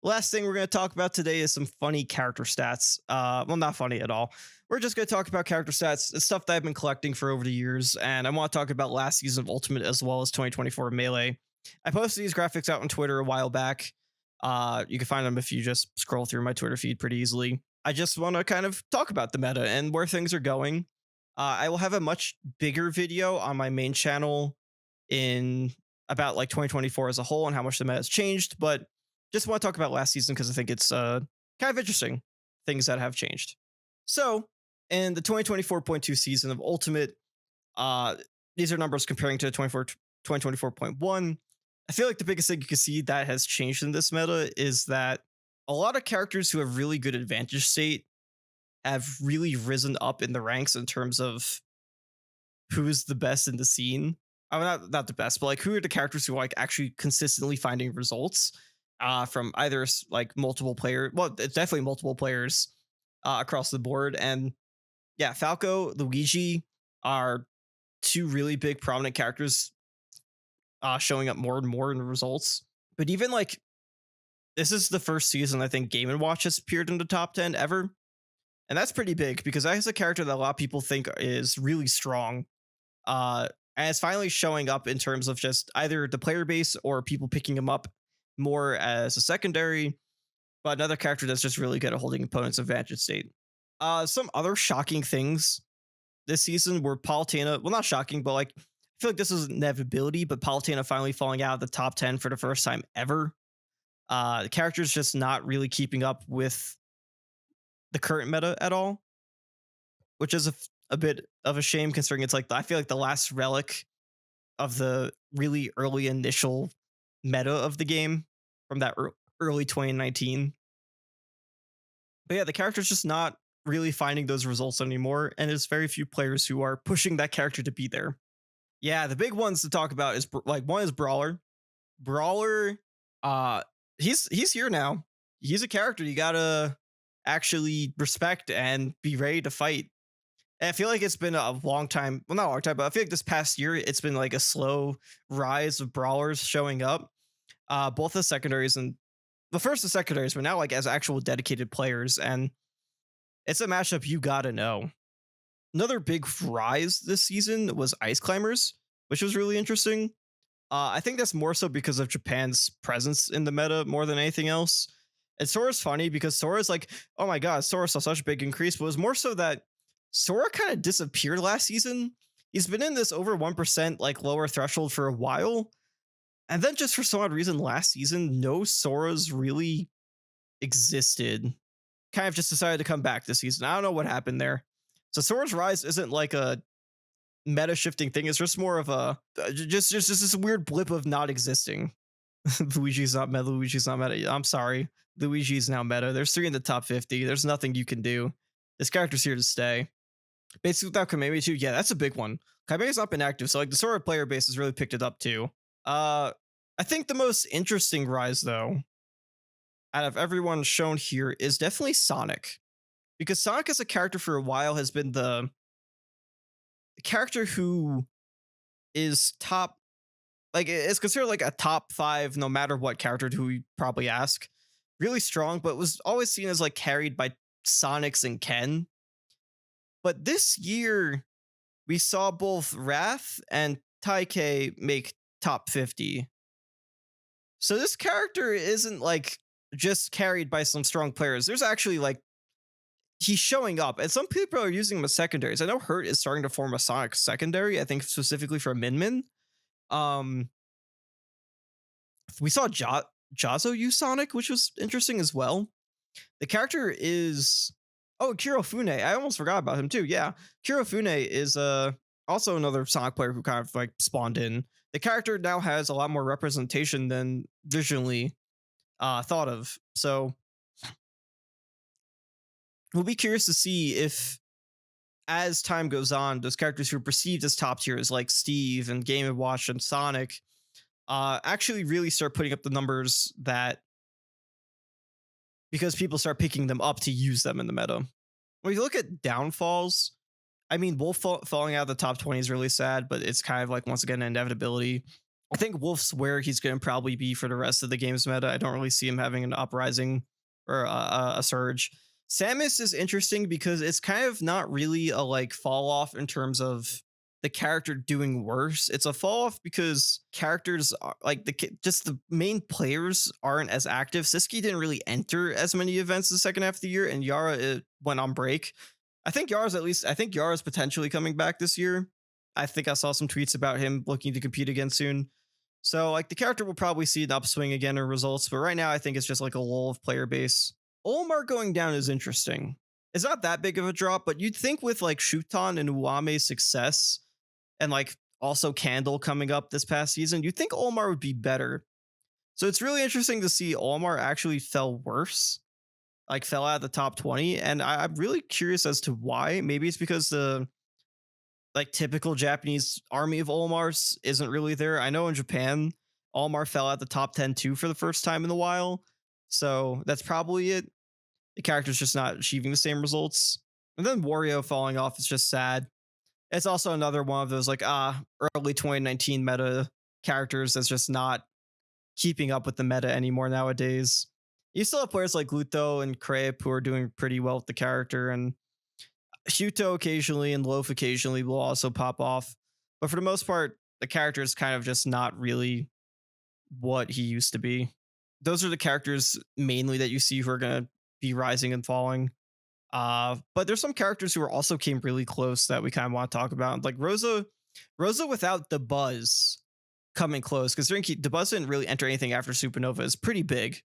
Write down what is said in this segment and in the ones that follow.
Last thing we're going to talk about today is some funny character stats. Well, not funny at all. We're just going to talk about character stats. It's stuff that I've been collecting for over the years, and I want to talk about last season of Ultimate as well as 2024 Melee. I posted these graphics out on Twitter a while back. You can find them if you just scroll through my Twitter feed pretty easily. I just want to kind of talk about the meta and where things are going. I will have a much bigger video on my main channel in about like 2024 as a whole and how much the meta has changed, but just want to talk about last season because I think it's kind of interesting things that have changed. So, in the 2024.2 season of Ultimate, uh, these are numbers comparing to 2024.1. I feel like the biggest thing you can see that has changed in this meta is that a lot of characters who have really good advantage state have really risen up in the ranks in terms of who is the best in the scene. I mean, not the best, but like who are the characters who are like actually consistently finding results from either like multiple player. Well, it's definitely multiple players across the board. And yeah, Falco, Luigi are two really big prominent characters showing up more and more in the results. But even like this is the first season I think Game and Watch has appeared in the top 10 ever. And that's pretty big because that is a character that a lot of people think is really strong. And it's finally showing up in terms of just either the player base or people picking him up more as a secondary, but another character that's just really good at holding opponents' advantage state. Some other shocking things this season were Palutena. Well, not shocking, but like I feel like this is inevitability, but Palutena finally falling out of the top 10 for the first time ever. The character's just not really keeping up with the current meta at all, which is a bit of a shame considering it's like I feel like the last relic of the really early initial meta of the game from that early 2019. But yeah, the character's just not really finding those results anymore, and there's very few players who are pushing that character to be there. Yeah, the big ones to talk about is like one is Brawler. Brawler, he's here now. He's a character you gotta actually respect and be ready to fight. And I feel like it's been a long time. Well, not a long time, but I feel like this past year it's been like a slow rise of brawlers showing up. Both as secondaries and the first as secondaries, but now like as actual dedicated players, and it's a matchup you gotta know. Another big rise this season was Ice Climbers, which was really interesting. I think that's more so because of Japan's presence in the meta more than anything else. And Sora's funny because Sora's like, oh my god, Sora saw such a big increase, but it was more so that Sora kind of disappeared last season. He's been in this over 1% like lower threshold for a while. And then just for some odd reason last season, no Soras really existed. Kind of just decided to come back this season. I don't know what happened there. So Sora's rise isn't like a meta shifting thing. It's just more of a just this weird blip of not existing. Luigi's not meta. Luigi's not meta. I'm sorry. Luigi's now meta. There's 3 in the top 50. There's nothing you can do. This character's here to stay. Basically without Kamei too. Yeah, that's a big one. Kamei's not been active, so like the Sora player base has really picked it up too. I think the most interesting rise though, out of everyone shown here, is definitely Sonic. Because Sonic as a character for a while has been the character who is top, like it's considered like a top 5 no matter what character who you probably ask. Really strong, but was always seen as like carried by Sonics and Ken. But this year, we saw both Wrath and Taike make top 50. So this character isn't like just carried by some strong players. There's actually like he's showing up, and some people are using him as secondaries. I know Hurt is starting to form a Sonic secondary. I think specifically for Min Min. We saw Jazo use Sonic, which was interesting as well. The character is Kirofune. I almost forgot about him too. Yeah, Kirofune is also another Sonic player who kind of like spawned in. The character now has a lot more representation than visually thought of. So we'll be curious to see if, as time goes on, those characters who are perceived as top tiers like Steve and Game & Watch and Sonic actually really start putting up the numbers that, because people start picking them up to use them in the meta. When you look at downfalls, I mean, Wolf falling out of the top 20 is really sad, but it's kind of like, once again, an inevitability. I think Wolf's where he's going to probably be for the rest of the game's meta. I don't really see him having an uprising or a surge. Samus is interesting because it's kind of not really a like fall off in terms of the character doing worse. It's a fall off because characters are like just the main players aren't as active. Siski didn't really enter as many events the second half of the year, and Yara went on break. I think Yara's potentially coming back this year. I think I saw some tweets about him looking to compete again soon. So like the character will probably see an upswing again in results, but right now I think it's just like a lull of player base. Olmar going down is interesting. It's not that big of a drop, but you'd think with like Shuton and Uame's success and like also Candle coming up this past season, you'd think Olmar would be better. So it's really interesting to see Olmar actually fell worse, like fell out of the top 20. And I'm really curious as to why. Maybe it's because the like typical Japanese army of Olmars isn't really there. I know in Japan, Olmar fell out the top 10 too for the first time in a while. So that's probably it. The character's just not achieving the same results. And then Wario falling off is just sad. It's also another one of those like early 2019 meta characters that's just not keeping up with the meta anymore nowadays. You still have players like Luto and Crepe who are doing pretty well with the character, and Shuto occasionally and Loaf occasionally will also pop off. But for the most part, the character is kind of just not really what he used to be. Those are the characters mainly that you see who are going to be rising and falling. But there's some characters who are also came really close that we kind of want to talk about. Like Rosa without the buzz coming close, because the buzz didn't really enter anything after Supernova is pretty big.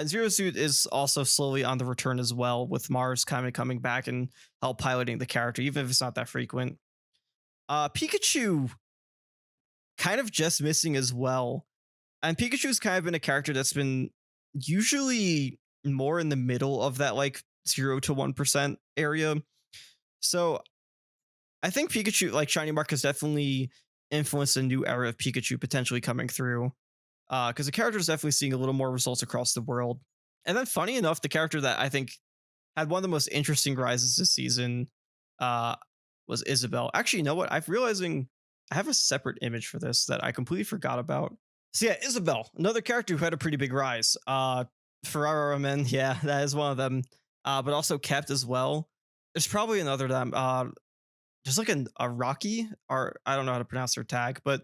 Zero Suit is also slowly on the return as well, with Mars kind of coming back and help piloting the character, even if it's not that frequent. Pikachu kind of just missing as well. And Pikachu's kind of been a character that's been usually more in the middle of that like 0 to 1% area. So I think Pikachu, like Shiny Mark, has definitely influenced a new era of Pikachu potentially coming through. Because the character is definitely seeing a little more results across the world. And then, funny enough, the character that I think had one of the most interesting rises this season uh, was Isabelle. Actually, you know what? I'm realizing I have a separate image for this that I completely forgot about. So yeah, Isabelle, another character who had a pretty big rise. Ferrara Men, yeah, that is one of them. But also kept as well. There's probably another them. Just like a Rocky, or I don't know how to pronounce her tag, but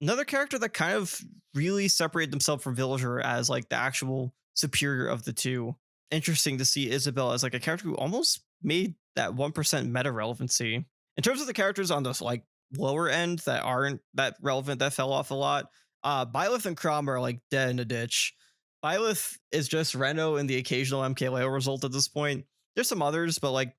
another character that kind of really separated themselves from Villager as like the actual superior of the two. Interesting to see Isabelle as like a character who almost made that 1% meta relevancy. In terms of the characters on this like lower end that aren't that relevant, that fell off a lot, Byleth and Crom are like dead in a ditch. Byleth is just Reno and the occasional MKLeo result at this point. There's some others, but like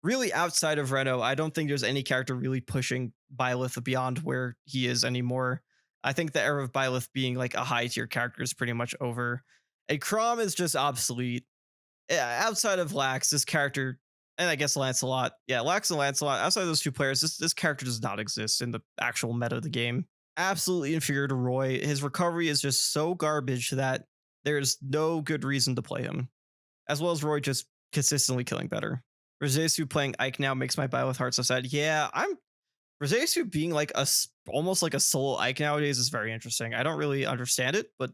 really outside of Reno, I don't think there's any character really pushing Byleth beyond where he is anymore. I think the era of Byleth being like a high tier character is pretty much over. And Crom is just obsolete. Outside of Lax, this character, and I guess Lancelot, yeah, Lax and Lancelot, outside of those two players, this character does not exist in the actual meta of the game. Absolutely inferior to Roy. His recovery is just so garbage that there's no good reason to play him. As well as Roy just consistently killing better. Rosesu playing Ike now makes my Byleth heart so sad. Yeah, Rosesu being like almost like a solo Ike nowadays is very interesting. I don't really understand it, but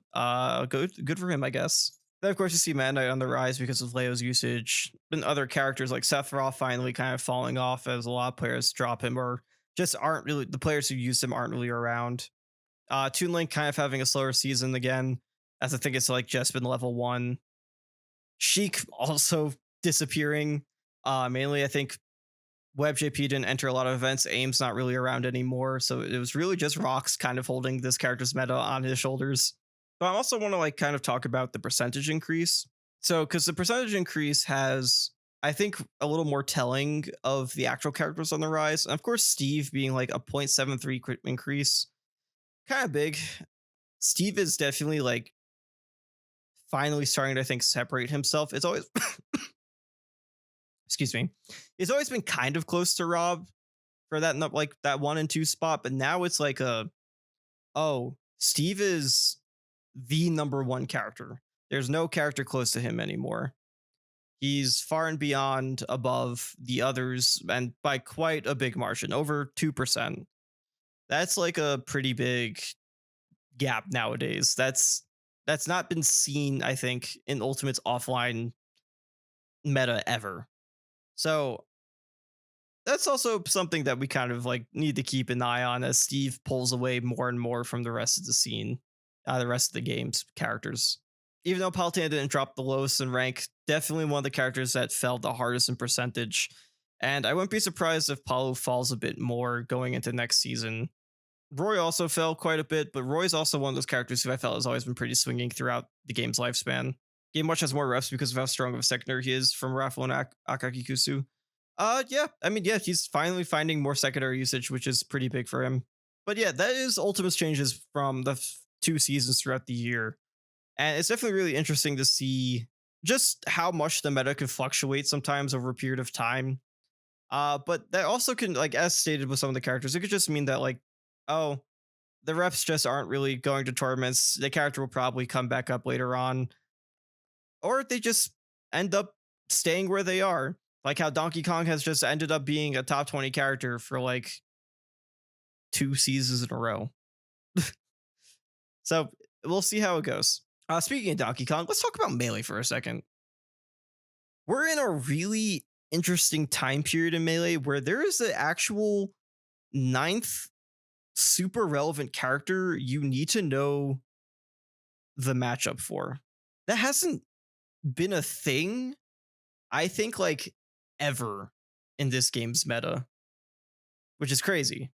good for him, I guess. Then of course you see Mad Knight on the rise because of Leo's usage, and other characters like Sephiroth finally kind of falling off as a lot of players drop him or just aren't really the players who use him aren't really around. Toon Link kind of having a slower season again, as I think it's like just been level 1. Sheik also disappearing. Mainly I think WebJP didn't enter a lot of events. AIM's not really around anymore. So it was really just Rox kind of holding this character's meta on his shoulders. But I also want to like kind of talk about the percentage increase. So because the percentage increase has, I think, a little more telling of the actual characters on the rise. And of course, Steve being like a 0.73 increase, kind of big. Steve is definitely like finally starting to, I think, separate himself. It's always excuse me. It's always been kind of close to Rob for that like that 1 and 2 spot, but now it's like Steve is the number 1 character. There's no character close to him anymore. He's far and beyond above the others, and by quite a big margin, over 2%. That's like a pretty big gap nowadays. That's not been seen, I think, in Ultimate's offline meta ever. So that's also something that we kind of like need to keep an eye on as Steve pulls away more and more from the rest of the scene, the rest of the game's characters. Even though Palutena didn't drop the lowest in rank, definitely one of the characters that fell the hardest in percentage. And I wouldn't be surprised if Palu falls a bit more going into next season. Roy also fell quite a bit, but Roy's also one of those characters who I felt has always been pretty swinging throughout the game's lifespan. Game Watch has more reps because of how strong of a secondary he is from Raffle and Akakikusu. Yeah, I mean, yeah, he's finally finding more secondary usage, which is pretty big for him. But yeah, that is Ultimate's changes from the 2 seasons throughout the year. And it's definitely really interesting to see just how much the meta can fluctuate sometimes over a period of time. But that also can, like, as stated with some of the characters, it could just mean that, like, oh, the reps just aren't really going to tournaments. The character will probably come back up later on, or they just end up staying where they are. Like how Donkey Kong has just ended up being a top 20 character for like 2 seasons in a row. So we'll see how it goes. Speaking of Donkey Kong, let's talk about Melee for a second. We're in a really interesting time period in Melee where there is an actual ninth super relevant character you need to know the matchup for. That hasn't been a thing, I think, like ever in this game's meta, which is crazy.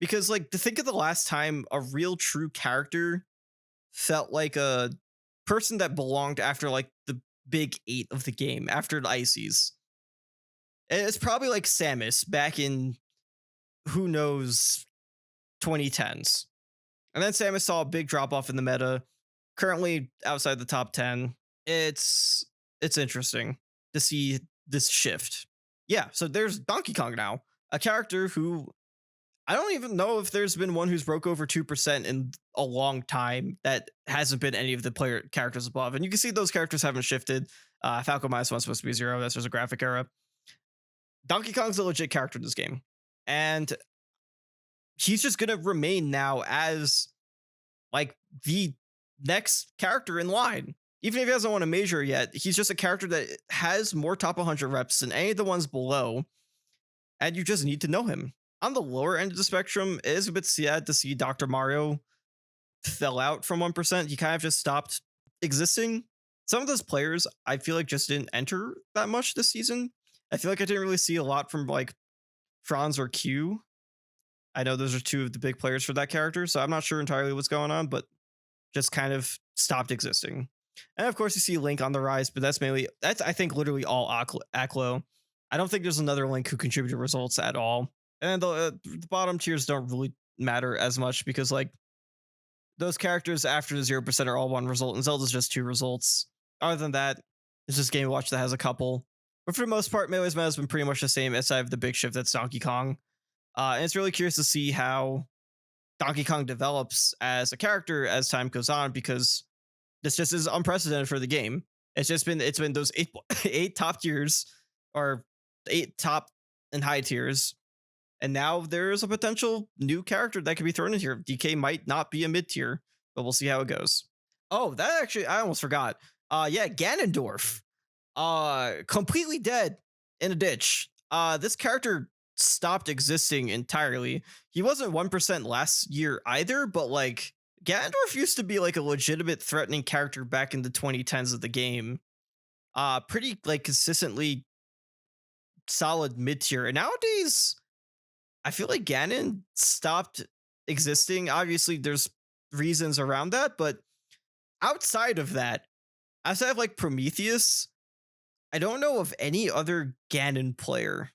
Because, like, to think of the last time a real true character felt like a person that belonged after like the big eight of the game, after the Ices. It's probably like Samus back in who knows 2010s. And then Samus saw a big drop off in the meta, currently outside the top 10. It's interesting to see this shift. Yeah, so there's Donkey Kong now, a character who I don't even know if there's been one who's broke over 2% in a long time that hasn't been any of the player characters above. And you can see those characters haven't shifted. Falco minus one's supposed to be 0. That's just a graphic error. Donkey Kong's a legit character in this game. And he's just going to remain now as like the next character in line. Even if he hasn't won a major yet, he's just a character that has more top 100 reps than any of the ones below. And you just need to know him. On the lower end of the spectrum, it is a bit sad to see Dr. Mario fell out from 1%. He kind of just stopped existing. Some of those players, I feel like, just didn't enter that much this season. I feel like I didn't really see a lot from like Franz or Q. I know those are two of the big players for that character, so I'm not sure entirely what's going on, but just kind of stopped existing. And of course, you see Link on the rise, but that's I think, literally all Aklo. I don't think there's another Link who contributed results at all. And the bottom tiers don't really matter as much because, like, those characters after the 0% are all one result, and Zelda's just 2 results. Other than that, it's just Game Watch that has a couple. But for the most part, Melee's meta has been pretty much the same, aside of the big shift that's Donkey Kong. And it's really curious to see how Donkey Kong develops as a character as time goes on, because this just is unprecedented for the game. It's been those eight top tiers, or 8 top and high tiers. And now there's a potential new character that could be thrown in here. DK might not be a mid tier, but we'll see how it goes. Oh, that actually, I almost forgot. Yeah, Ganondorf. Completely dead in a ditch. This character stopped existing entirely. He wasn't 1% last year either, but like Ganondorf used to be like a legitimate threatening character back in the 2010s of the game. Pretty like consistently solid mid tier. And nowadays, I feel like Ganon stopped existing. Obviously, there's reasons around that, but outside of that, outside of like Prometheus, I don't know of any other Ganon player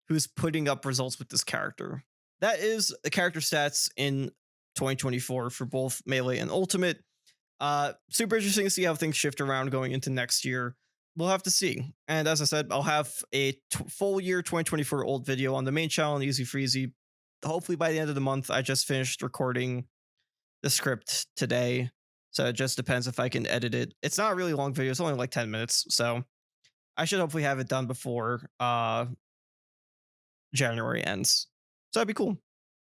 who's putting up results with this character. That is the character stats in 2024 for both Melee and Ultimate. Super interesting to see how things shift around going into next year. We'll have to see. And as I said, I'll have a full year 2024 old video on the main channel on Easy Freezy. Hopefully by the end of the month. I just finished recording the script today, so it just depends if I can edit it. It's not a really long video. It's only like 10 minutes, so I should hopefully have it done before January ends. So that'd be cool.